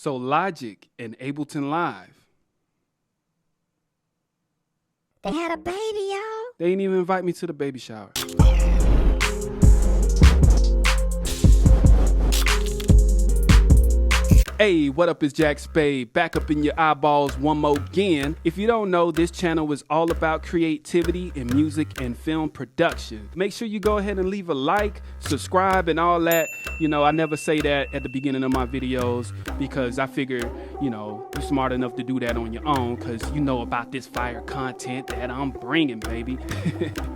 So Logic and Ableton Live. They had a baby, y'all. They didn't even invite me to the baby shower. Hey, what up, it's Jack Spade, back up in your eyeballs one more again. If you don't know, this channel is all about creativity in music and film production. Make sure you go ahead and leave a like, subscribe, and all that. You know, I never say that at the beginning of my videos because I figure, you know, you're smart enough to do that on your own because you know about this fire content that I'm bringing, baby.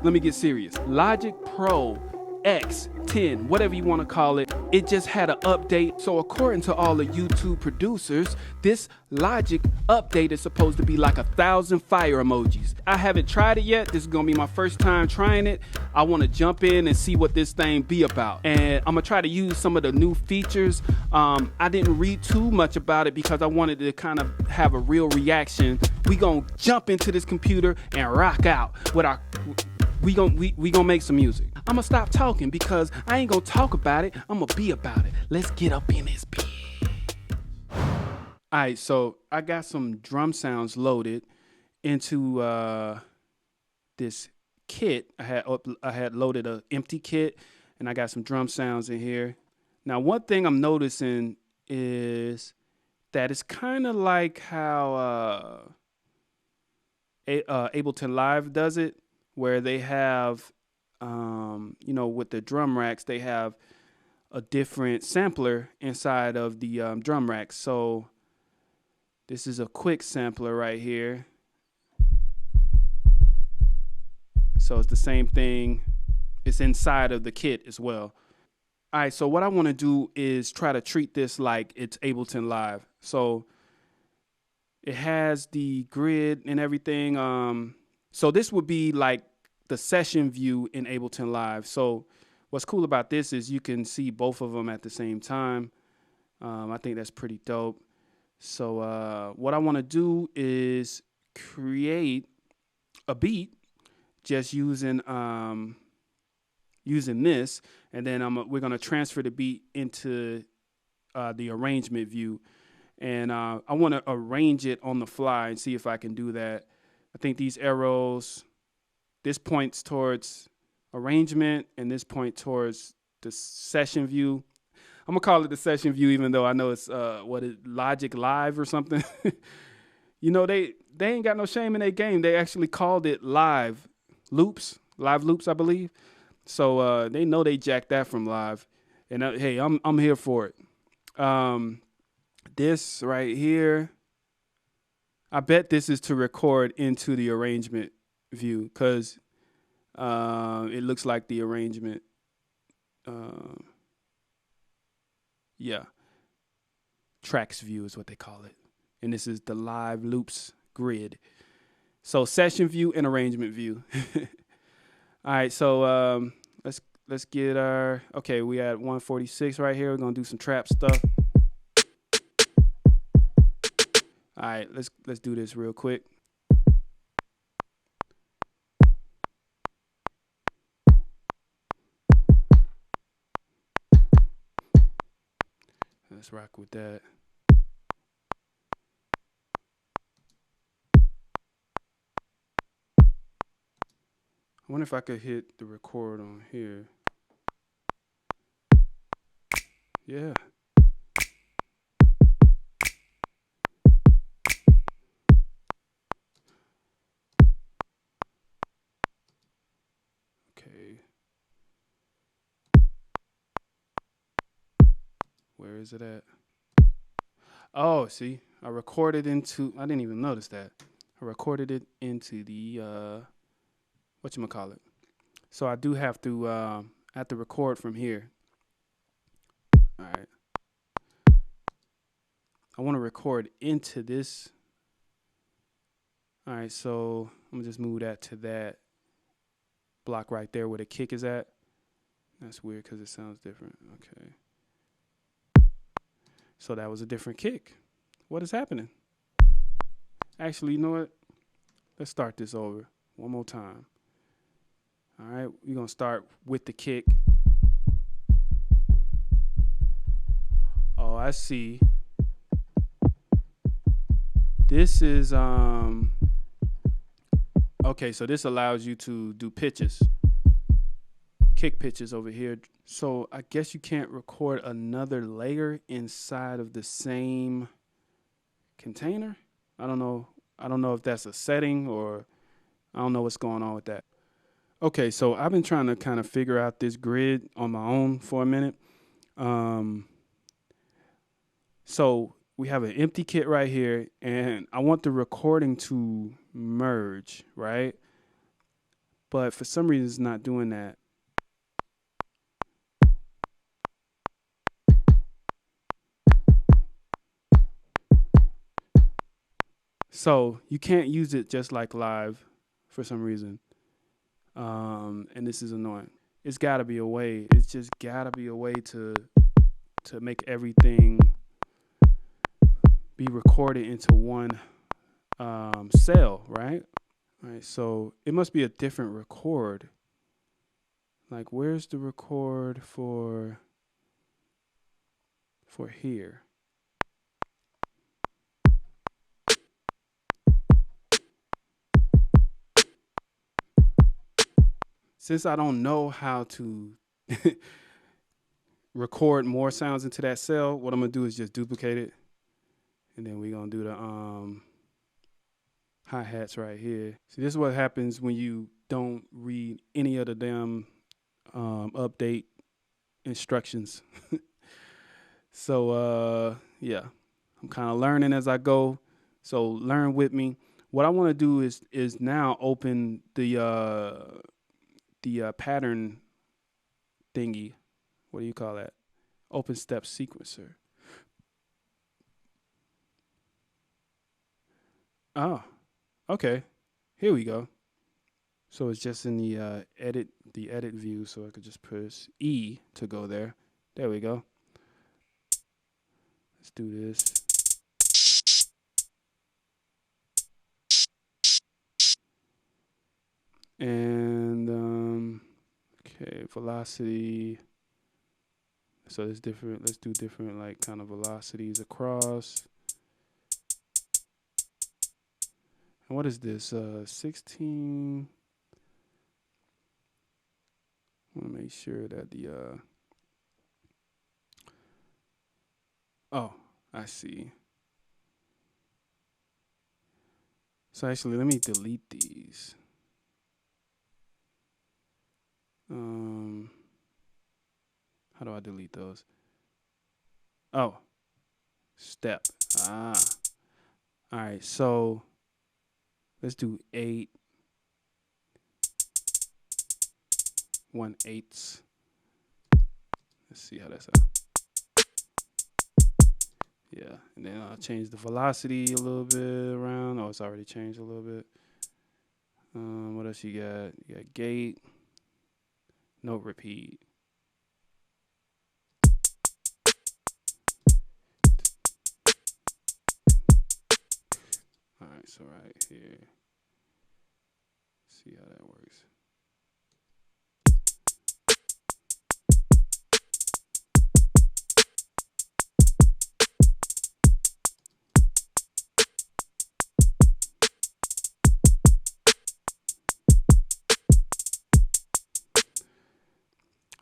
Let me get serious. Logic Pro X10, whatever you want to call it, it just had an update. So according to all the YouTube producers, this Logic update is supposed to be like 1,000 fire emojis. I haven't tried it yet. This is gonna be my first time trying it. I want to jump in and see what this thing be about, and I'm gonna try to use some of the new features. I didn't read too much about it because I wanted to kind of have a real reaction. We gonna jump into this computer and rock out with our we gonna make some music. I'm gonna stop talking because I ain't gonna talk about it. I'm gonna be about it. Let's get up in this bitch. All right, so I got some drum sounds loaded into this kit. I had loaded an empty kit, and I got some drum sounds in here. Now, one thing I'm noticing is that it's kind of like how Ableton Live does it, where they have, you know, with the drum racks, they have a different sampler inside of the drum racks. So this is a quick sampler right here. So it's the same thing. It's inside of the kit as well. All right, so what I want to do is try to treat this like it's Ableton Live. So it has the grid and everything. So this would be like the session view in Ableton Live. So what's cool about this is you can see both of them at the same time. I think that's pretty dope. So what I want to do is create a beat just using this, and then we're gonna transfer the beat into the arrangement view, and I want to arrange it on the fly and see if I can do that. I think these arrows, this points towards arrangement and this point towards the session view. I'm gonna call it the session view, even though I know it's Logic Live or something. You know, they ain't got no shame in their game. They actually called it live loops, I believe. So they know they jacked that from live, and hey, I'm here for it. This right here, I bet this is to record into the arrangement view because it looks like the arrangement. Yeah, tracks view is what they call it, and this is the live loops grid. So session view and arrangement view. All right, so let's get our, okay, we at 146 right here. We're gonna do some trap stuff. All right, let's do this real quick. Let's rock with that. I wonder if I could hit the record on here. Yeah. Okay. Where is it at? Oh, see, I recorded into, I didn't even notice that. I recorded it into the, whatchamacallit. So I do have to record from here. All right. I want to record into this. All right, so I'm gonna just move that to that block right there where the kick is at. That's weird because it sounds different. Okay. So that was a different kick. What is happening? Actually, you know what? Let's start this over one more time. All right, we're gonna start with the kick. Oh, I see. This is okay, so this allows you to do pitches, kick pitches over here. So I guess you can't record another layer inside of the same container. I don't know. I don't know if that's a setting or I don't know what's going on with that. Okay, so I've been trying to kind of figure out this grid on my own for a minute. So we have an empty kit right here, and I want the recording to merge, right? But for some reason, it's not doing that. So you can't use it just like live for some reason. And this is annoying. It's got to be a way. It's just got to be a way to make everything be recorded into one cell, right? All right, so it must be a different record. Like, where's the record for here? Since I don't know how to record more sounds into that cell, what I'm gonna do is just duplicate it, and then we're gonna do the hi-hats right here. See, this is what happens when you don't read any of the damn update instructions. So yeah, I'm kind of learning as I go. So learn with me. What I want to do is now open the pattern thingy. What do you call that? Open step sequencer. Oh, okay. Here we go. So it's just in the edit view. So I could just press E to go there. There we go. Let's do this. And okay, velocity. So it's different. Let's do different like kind of velocities across. And what is this? 16. I want to make sure that the oh, I see. So actually, let me delete these. How do I delete those? Oh, step. All right, so let's do 8 1/8. Let's see how that sounds. Yeah, and then I'll change the velocity a little bit around. Oh, it's already changed a little bit. What else you got? You got gate, note repeat. All right, so right here. See how that works.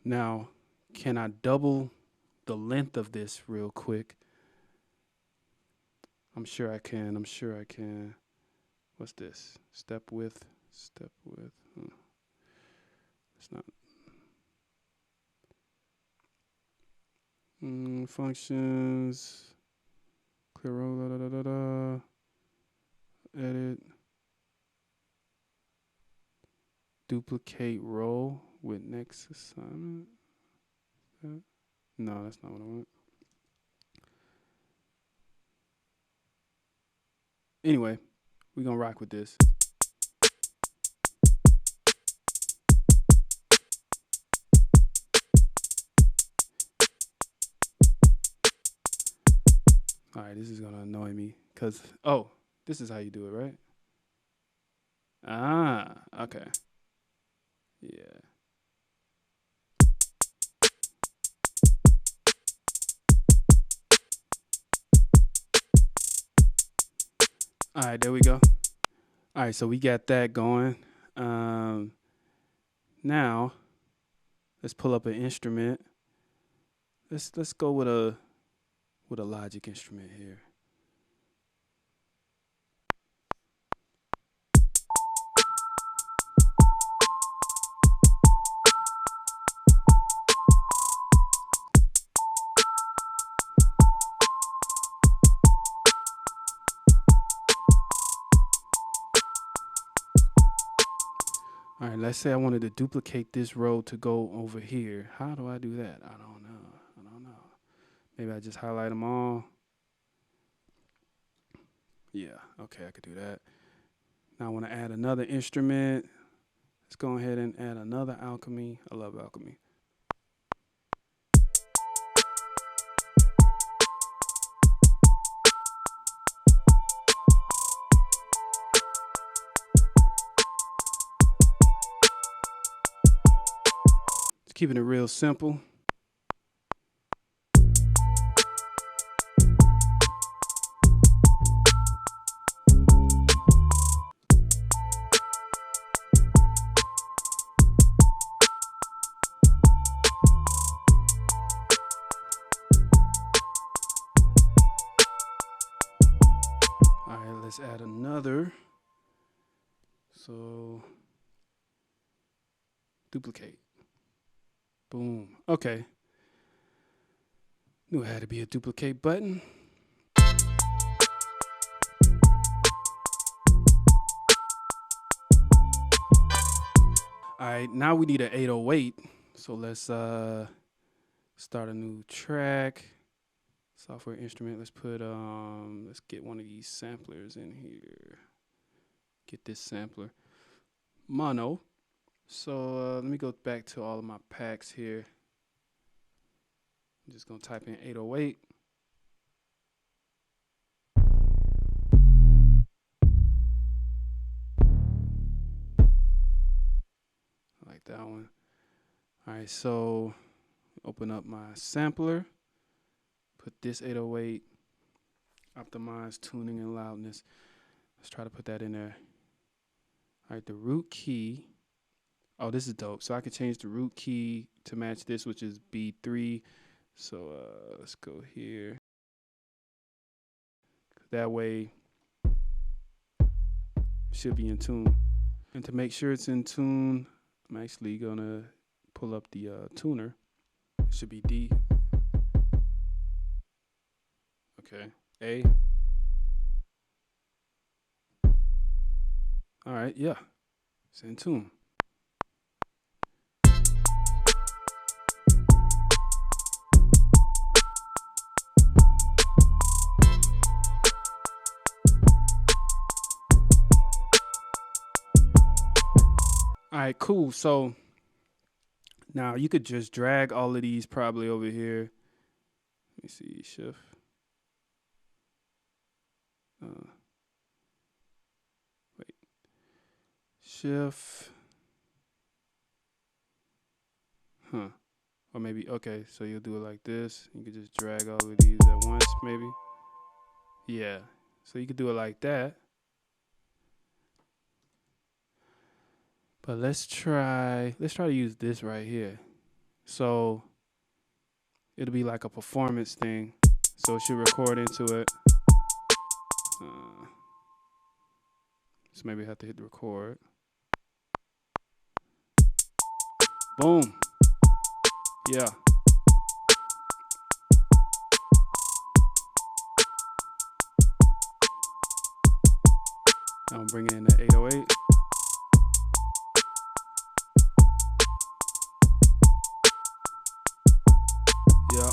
Now, can I double the length of this real quick? I'm sure I can. What's this? Step width. It's not. Functions. Clear row. Edit. Duplicate row with next assignment. No, that's not what I want. Anyway, we're gonna rock with this. All right, this is gonna annoy me because this is how you do it, right? Ah, okay. Yeah. All right, there we go. All right, so we got that going. Now let's pull up an instrument. Let's go with a Logic instrument here. All right, let's say I wanted to duplicate this row to go over here. How do I do that? I don't know. Maybe I just highlight them all. Yeah, okay, I could do that. Now I want to add another instrument. Let's go ahead and add another alchemy. I love alchemy. Just keeping it real simple. Let's add another. So duplicate. Boom. Okay. Knew it had to be a duplicate button. All right, now we need an 808. So let's start a new track. Software instrument. Let's put let's get one of these samplers in here. Get this sampler. Mono. So let me go back to all of my packs here. I'm just gonna type in 808. I like that one. All right, so open up my sampler. Put this 808, optimize tuning and loudness. Let's try to put that in there. All right, the root key. Oh, this is dope. So I can change the root key to match this, which is B3. So let's go here. That way, it should be in tune. And to make sure it's in tune, I'm actually gonna pull up the tuner. It should be D. Okay, A. All right, yeah, it's in tune. All right, cool. So now you could just drag all of these probably over here. Let me see, shift. Wait, shift. Or maybe, okay, so you'll do it like this. You could just drag all of these at once, maybe. Yeah, so you could do it like that. But let's try to use this right here. So it'll be like a performance thing. So it should record into it. So maybe I have to hit the record. Boom. Yeah. Now I'm bringing in the 808. Yeah.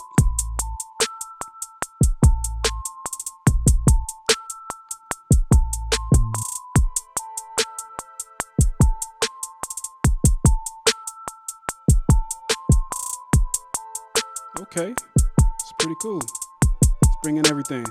Okay, it's pretty cool. Let's bring in everything.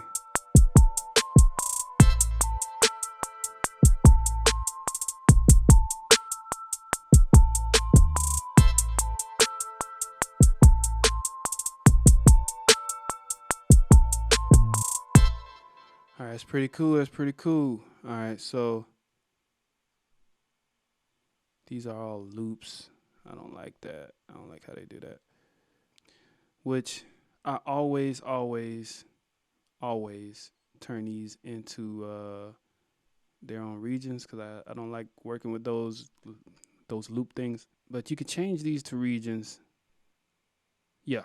All right, that's pretty cool. That's pretty cool. All right, so these are all loops. I don't like that. I don't like how they do that. Which I always turn these into their own regions because I don't like working with those loop things. But you can change these to regions. Yeah.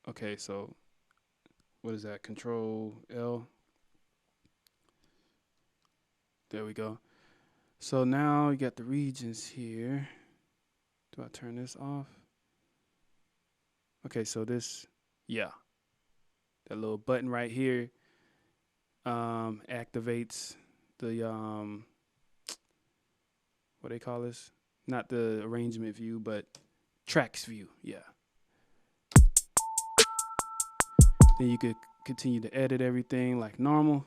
Okay, so what is that? Control L. There we go. So now you got the regions here. Do I turn this off? Okay, so this, yeah, that little button right here activates the what they call this? Not the arrangement view, but tracks view. Yeah. Then you could continue to edit everything like normal.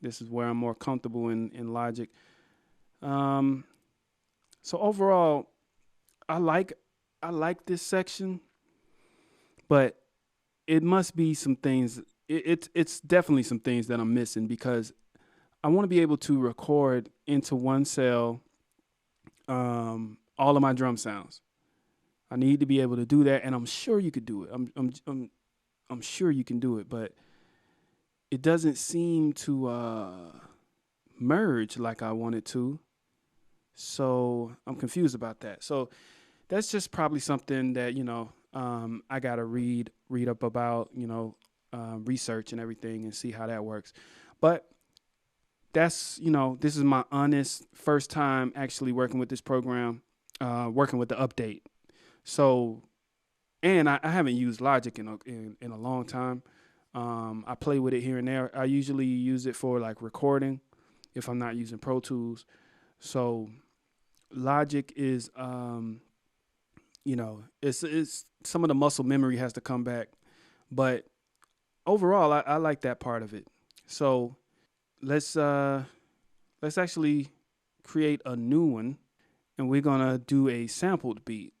This is where I'm more comfortable in Logic. So overall, I like this section, but it must be some things. It's definitely some things that I'm missing because I want to be able to record into one cell all of my drum sounds. I need to be able to do that, and I'm sure you could do it. I'm sure you can do it, but it doesn't seem to merge like I want it to. So I'm confused about that. So that's just probably something that, I got to read up about, research and everything and see how that works. But that's, this is my honest first time actually working with this program, working with the update. So, and I haven't used Logic in a long time. I play with it here and there. I usually use it for like recording if I'm not using Pro Tools. So Logic is, it's some of the muscle memory has to come back, but overall, I like that part of it. So let's actually create a new one, and we're gonna do a sampled beat.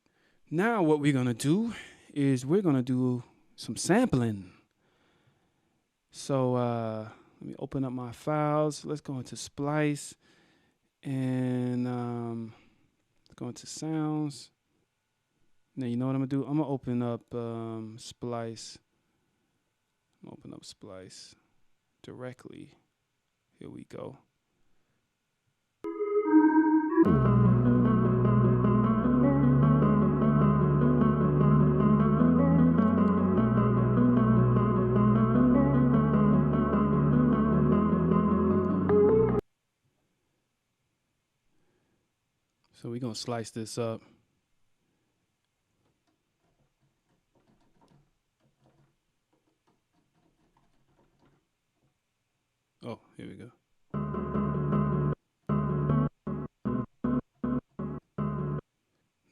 Now, what we're gonna do is we're gonna do some sampling. So let me open up my files. Let's go into Splice and let's go into Sounds. Now, you know what I'm gonna do? I'm gonna open up Splice. I'm gonna open up Splice directly. Here we go. So we're gonna slice this up. Oh, here we go.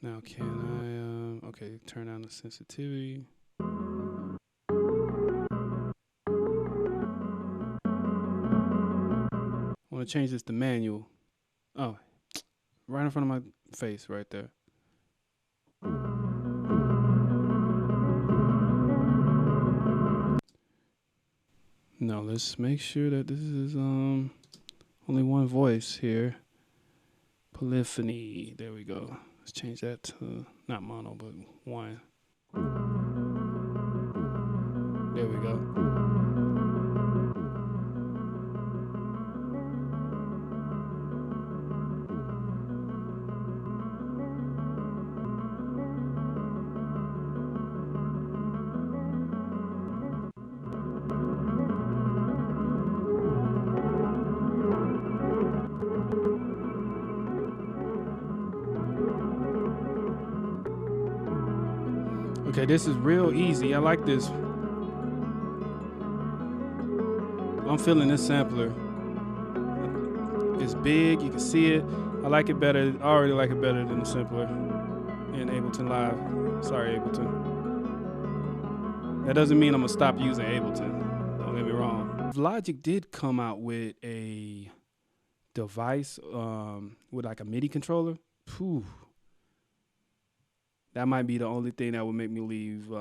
Now can I, okay, turn on the sensitivity. I want to change this to manual. Oh, right in front of my face right there. Now let's make sure that this is only one voice here. Polyphony. There we go. Let's change that to not mono, but one. There we go. Okay, this is real easy. I like this. I'm feeling this sampler. It's big, you can see it. I like it better. I already like it better than the simpler in Ableton Live. Sorry, Ableton. That doesn't mean I'm gonna stop using Ableton. Don't get me wrong. Logic did come out with a device with like a MIDI controller. Phew. That might be the only thing that would make me leave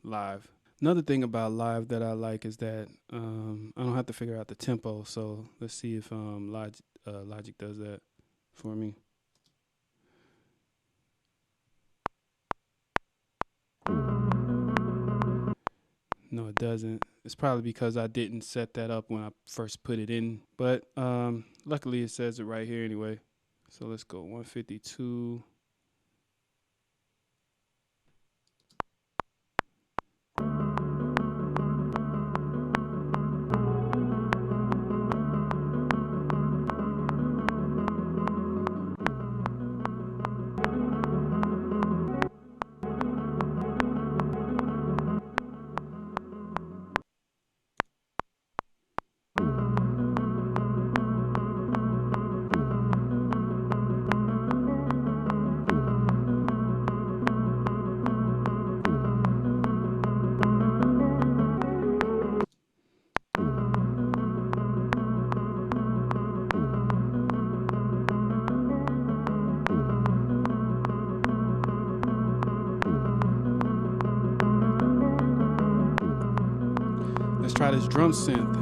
Live. Another thing about live that I like is that I don't have to figure out the tempo. So let's see if Logic does that for me. No, it doesn't. It's probably because I didn't set that up when I first put it in. But luckily it says it right here anyway. So let's go 152. Let's try this drum synth.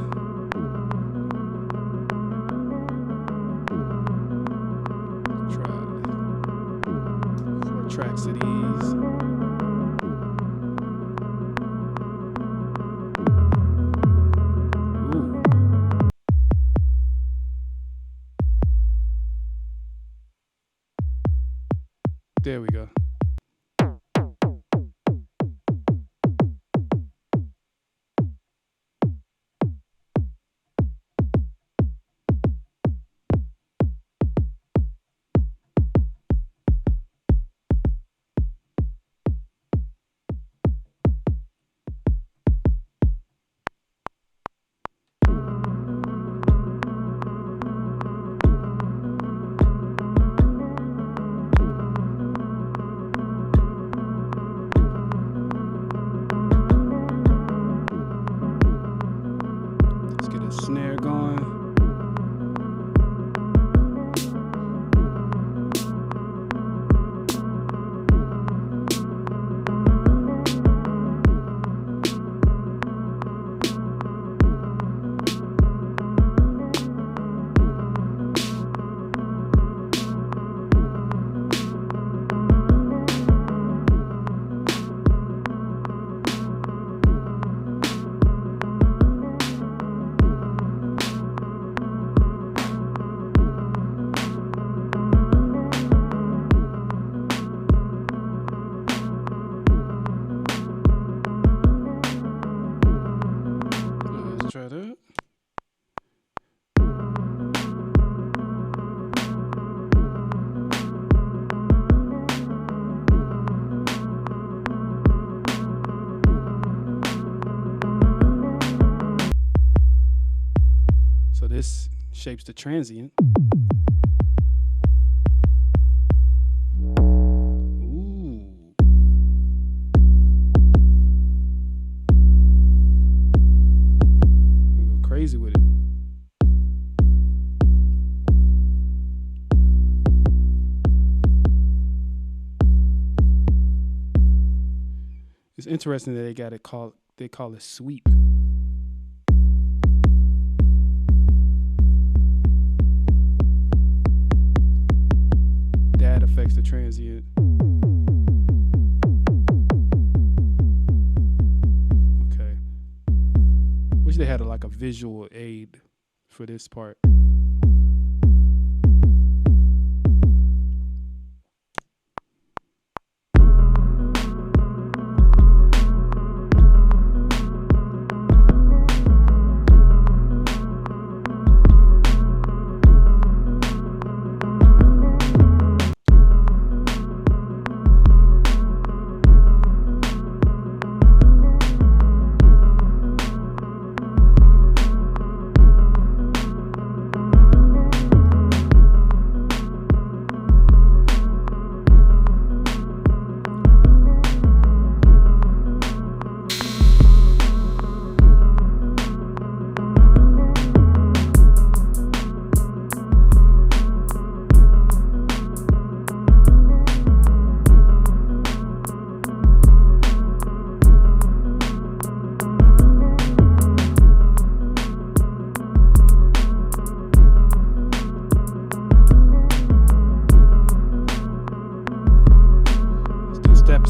Try 4 tracks of these. Ooh. There we go. Snare going. Let's try that. So this shapes the transient. Ooh. Go crazy with it. It's interesting that they call it sweep. That affects the transient. Okay. Wish they had like a visual aid for this part.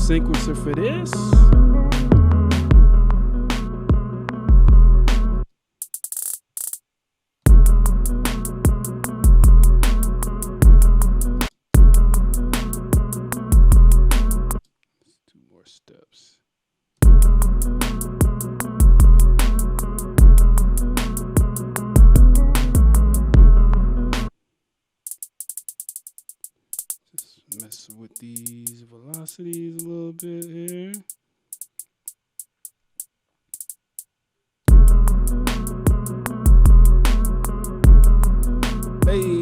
sequencer for this. Two more steps. Just mess with these velocities a little bit here. Hey,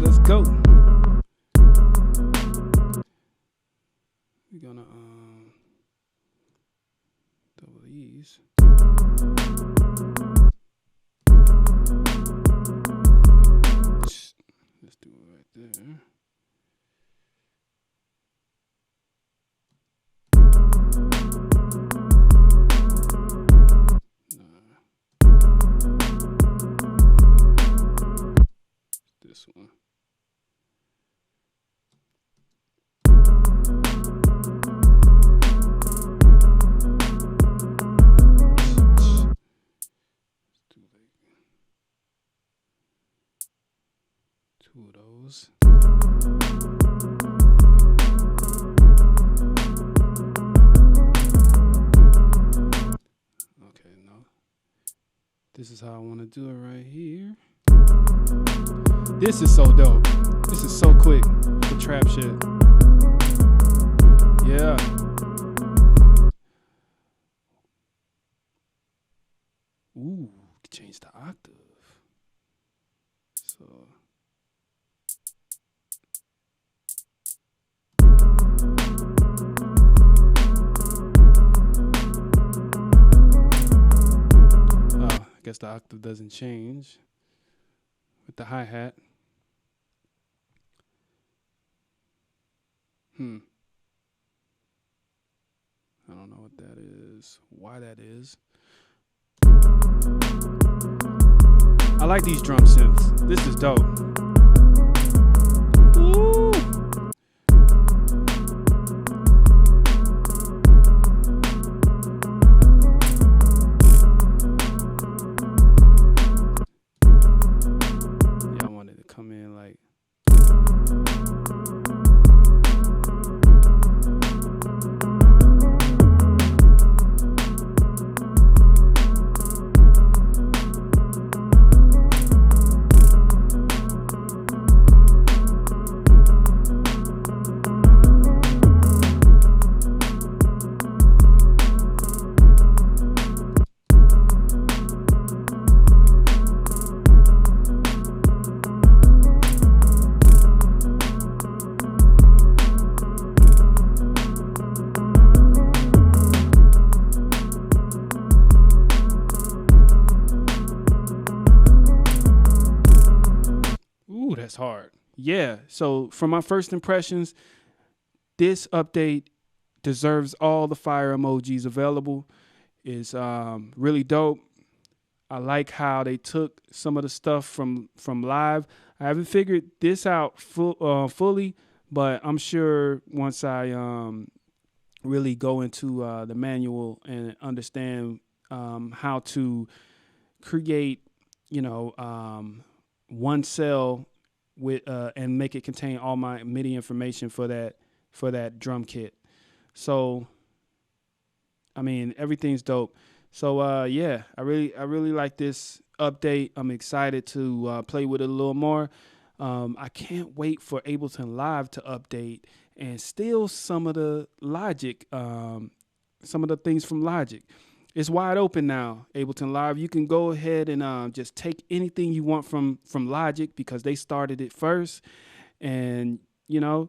let's go. We're gonna double these. Let's do it right there. This one. Two of those. Okay, no. This is how I want to do it right here. This is so dope. This is so quick for trap shit. Yeah. Ooh, change the octave. So. I guess the octave doesn't change with the hi-hat. I don't know what that is, why that is. I like these drum synths. This is dope. Woo! Yeah, I wanted to come in like. Ooh, that's hard. Yeah, so from my first impressions, this update deserves all the fire emojis available. It's really dope. I like how they took some of the stuff from live. I haven't figured this out fully, but I'm sure once I really go into the manual and understand how to create, one cell with and make it contain all my MIDI information for that drum kit. So, I mean, everything's dope. So yeah, I really like this update. I'm excited to play with it a little more. I can't wait for Ableton Live to update and steal some of the Logic, some of the things from Logic. It's wide open now, Ableton Live. You can go ahead and just take anything you want from Logic because they started it first, and we're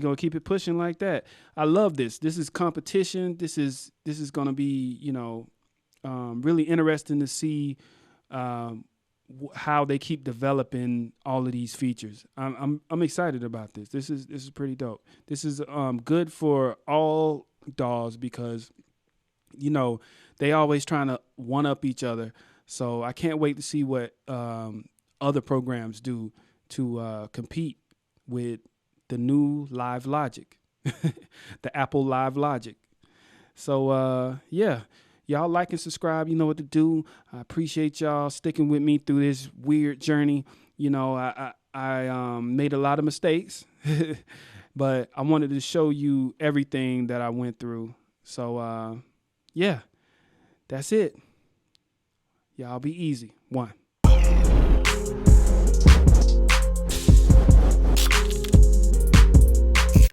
gonna keep it pushing like that. I love this. This is competition. This is gonna be really interesting to see how they keep developing all of these features. I'm excited about this. This is pretty dope. This is good for all DAWs because they always trying to one up each other. So I can't wait to see what other programs do to compete with the new Live Logic. the Apple Live Logic. So, yeah, y'all like and subscribe. You know what to do. I appreciate y'all sticking with me through this weird journey. You know, I made a lot of mistakes, but I wanted to show you everything that I went through. So, yeah, that's it. Y'all be easy. 1.